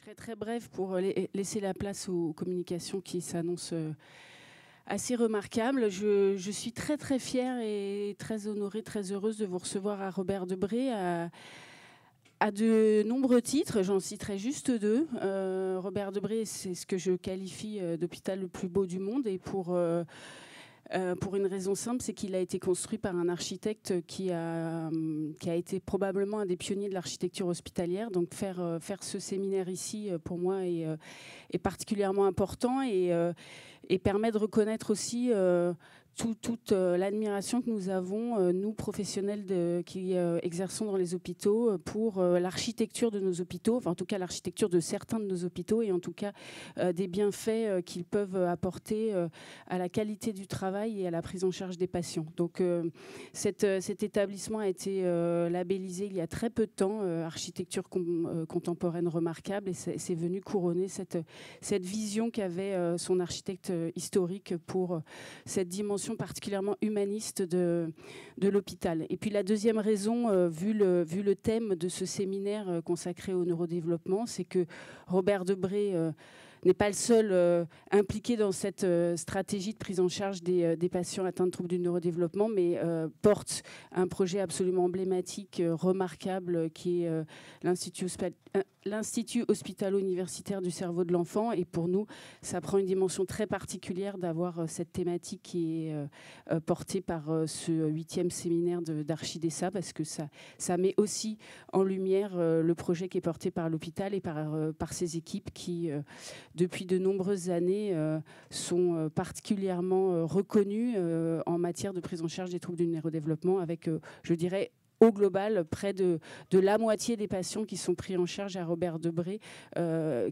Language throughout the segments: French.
serai très brève pour laisser la place aux communications qui s'annoncent assez remarquables. Je suis très très fière et très honorée, très heureuse de vous recevoir à Robert Debré à de nombreux titres. J'en citerai juste deux. Robert Debré, c'est ce que je qualifie d'hôpital le plus beau du monde, et pour une raison simple, c'est qu'il a été construit par un architecte qui a été probablement un des pionniers de l'architecture hospitalière. Donc faire ce séminaire ici, pour moi, est particulièrement important et permet de reconnaître aussi toute l'admiration que nous avons, nous professionnels qui exerçons dans les hôpitaux, pour l'architecture de nos hôpitaux, enfin en tout cas l'architecture de certains de nos hôpitaux, et en tout cas des bienfaits qu'ils peuvent apporter à la qualité du travail et à la prise en charge des patients. Donc cet établissement a été labellisé il y a très peu de temps, architecture contemporaine remarquable, et c'est venu couronner cette vision qu'avait son architecte historique pour cette dimension particulièrement humaniste de l'hôpital. Et puis la deuxième raison, vu le thème de ce séminaire consacré au neurodéveloppement, c'est que Robert Debré n'est pas le seul impliqué dans cette stratégie de prise en charge des patients atteints de troubles du neurodéveloppement, mais porte un projet absolument emblématique, remarquable, qui est l'Institut hospitalo-universitaire du cerveau de l'enfant. Et pour nous, ça prend une dimension très particulière d'avoir cette thématique qui est portée par ce 8e séminaire d'Archidessa, parce que ça met aussi en lumière le projet qui est porté par l'hôpital et par ses équipes qui, depuis de nombreuses années, sont particulièrement reconnues en matière de prise en charge des troubles du neurodéveloppement, avec, je dirais, au global, près de la moitié des patients qui sont pris en charge à Robert Debré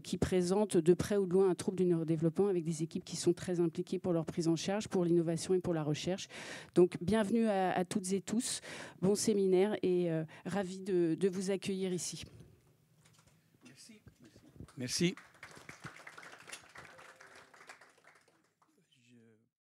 qui présentent de près ou de loin un trouble du neurodéveloppement, avec des équipes qui sont très impliquées pour leur prise en charge, pour l'innovation et pour la recherche. Donc bienvenue à toutes et tous, bon séminaire, et ravi de vous accueillir ici. Merci.